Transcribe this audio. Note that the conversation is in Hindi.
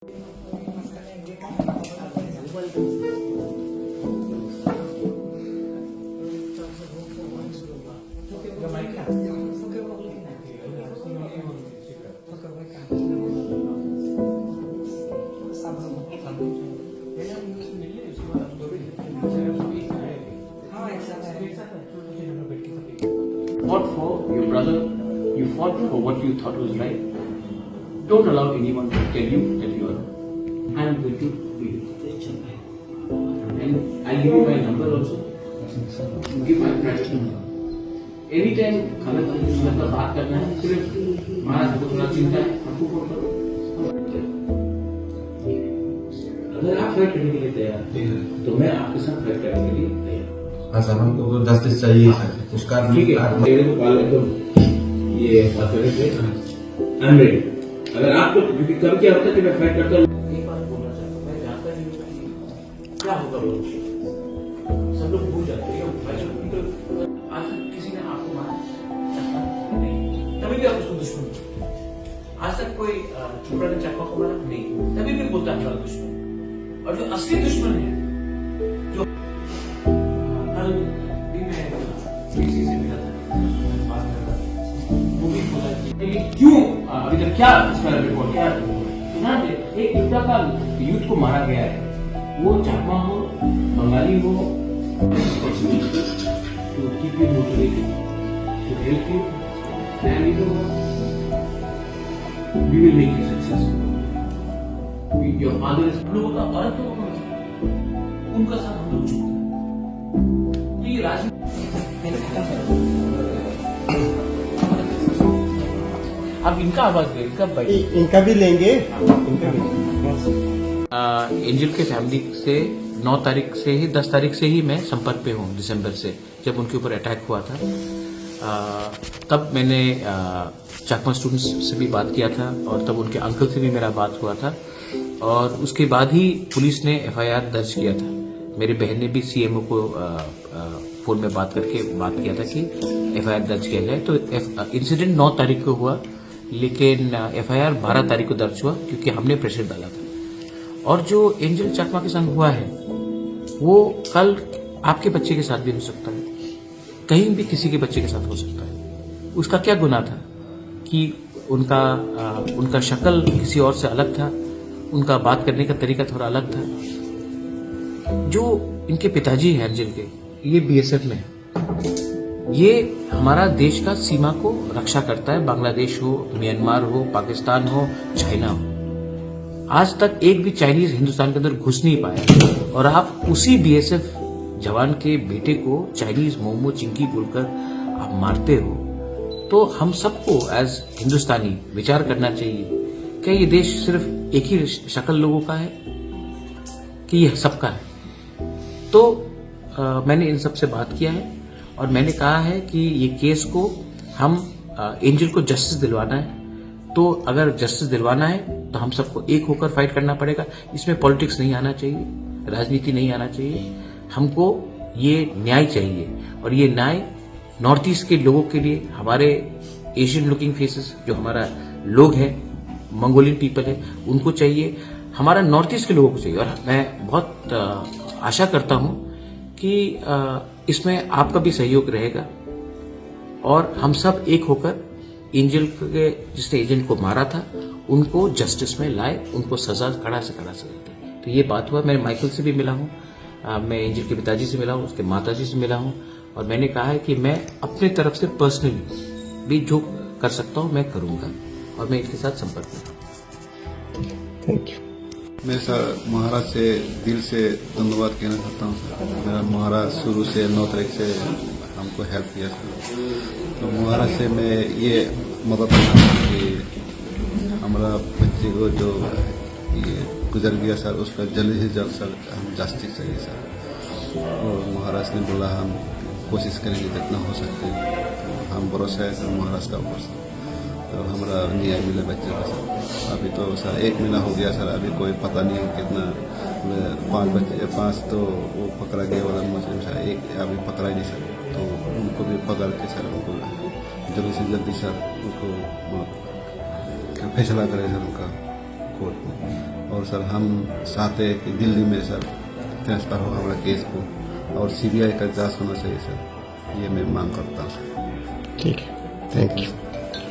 Fought for your brother, you fought for what you thought was right. Don't allow anyone to tell you that you are wrong. I am going to be with you. And I'll give you my number also. Give my private number. Anytime खाना मतलब बात करना है, सिर्फ महाराज को थोड़ा चिंता है, हमको फोन करो। अगर आप फाइट करने के लिए तैयार हैं, तो मैं आपके साथ फाइट करने के लिए तैयार हूँ। हाँ सर, हमको तो जस्टिस चाहिए सर, उसका ठीक है। मेरे को कॉल एकदम ये बात करने के आई एम रेडी। अगर आपको कब क्या होता है कि मैं फाइट करता हूँ, एक बात बोलना चाहता हूँ, मैं जानता नहीं हूँ क्या होगा वो, सब लोग भूल जाते हैं। आज तक किसी ने आपको मारा नहीं, तभी भी आप उसको दुश्मन। आज तक कोई चोपड़ा ने चाकू को मारा नहीं, तभी भी बोलता है हमारा दुश्मन। और जो असली दुश्मन है, जो कल भी मैं किसी से मिला था, बात कर रहा था, वो भी बोला कि क्यों अभी तक क्या इसका रिपोर्ट क्या है। एक युद्धा का यूथ को मारा गया है, वो चाकमा हो, बंगाली हो, to keep you motivated, to help you, and you know what? We will make you successful. Your father is लोगों का औरत लोगों का उनका साथ हम लोग चुका। तो ये राजनीति अब इनका आवाज दे, इनका भी लेंगे, एंजल के फैमिली से 9 तारीख से ही 10 तारीख से ही मैं संपर्क पे हूँ, दिसंबर से जब उनके ऊपर अटैक हुआ था। तब मैंने चाकमा स्टूडेंट्स से भी बात किया था और तब उनके अंकल से भी मेरा बात हुआ था और उसके बाद ही पुलिस ने एफआईआर दर्ज किया था। मेरी बहन ने भी सीएमओ को फोन में बात करके बात किया था कि एफआईआर दर्ज किया जाए। तो इंसिडेंट 9 तारीख को हुआ, लेकिन एफआईआर 12 तारीख को दर्ज हुआ क्योंकि हमने प्रेशर डाला था। और जो एंजल चाकमा के संग हुआ है वो कल आपके बच्चे के साथ भी हो सकता है, कहीं भी किसी के बच्चे के साथ हो सकता है। उसका क्या गुनाह था कि उनका शक्ल किसी और से अलग था, उनका बात करने का तरीका थोड़ा अलग था। जो इनके पिताजी हैं एंजल के, ये बीएसएफ में है। ये हमारा देश का सीमा को रक्षा करता है, बांग्लादेश हो, म्यांमार हो, पाकिस्तान हो, चाइना हो। आज तक एक भी चाइनीज हिंदुस्तान के अंदर घुस नहीं पाया और आप उसी बीएसएफ जवान के बेटे को चाइनीज मोमो चिंकी बोलकर आप मारते हो। तो हम सबको एज हिंदुस्तानी विचार करना चाहिए, क्या ये देश सिर्फ एक ही शक्ल लोगों का है कि यह सबका है। तो मैंने इन सब से बात किया है और मैंने कहा है कि ये केस को हम एंजल को जस्टिस दिलवाना है। तो अगर जस्टिस दिलवाना है तो हम सबको एक होकर फाइट करना पड़ेगा। इसमें पॉलिटिक्स नहीं आना चाहिए, राजनीति नहीं आना चाहिए। हमको ये न्याय चाहिए और ये न्याय नॉर्थ ईस्ट के लोगों के लिए, हमारे एशियन लुकिंग फेसेस जो हमारा लोग हैं, मंगोलियन पीपल है, उनको चाहिए, हमारा नॉर्थ ईस्ट के लोगों को चाहिए। और मैं बहुत आशा करता हूं कि इसमें आपका भी सहयोग रहेगा और हम सब एक होकर एंजल के जिसने एजेंट को मारा था उनको जस्टिस में लाए, उनको सजा कड़ा से कड़ा सजा दे। तो ये बात हुआ। मैं माइकल से भी मिला हूँ, मैं एंजल के पिताजी से मिला हूँ, उसके माताजी से मिला हूँ और मैंने कहा है कि मैं अपने तरफ से पर्सनली भी जो कर सकता हूँ मैं करूंगा और मैं इनके साथ संपर्क में हूँ। Thank you. मैं सर महाराज से दिल से धन्यवाद कहना चाहता हूँ सर। मेरा महाराज शुरू से 9 तारीख से हमको हेल्प किया सर। तो महाराज से मैं ये मदद करना कि हमारा बच्चे को जो ये गुजर गया सर, उसका जल्द से जल्द सर हम जस्टिस चाहिए सर। और महाराज ने बोला हम कोशिश करेंगे जितना हो सकते हैं। तो हम भरोसा है सर महाराज का ऊपर सर, तो हमारा न्याय मिले बच्चे का सर। अभी तो सर 1 महीना हो गया सर, अभी कोई पता नहीं कितना 5 बच्चे 5 तो वो पकड़ा गया वाला मुस्लिम सर, 1 अभी पकड़ा नहीं सर। तो उनको भी पकड़ के सर उनको जल्दी से जल्दी सर उनको फैसला करें सर उनका कोर्ट में। और सर हम चाहते हैं कि दिल्ली में सर ट्रांसफ़र हो हमारा केस को और सीबीआई का जांच होना चाहिए सर, ये मैं मांग करता हूँ सर। ठीक है, थैंक यू।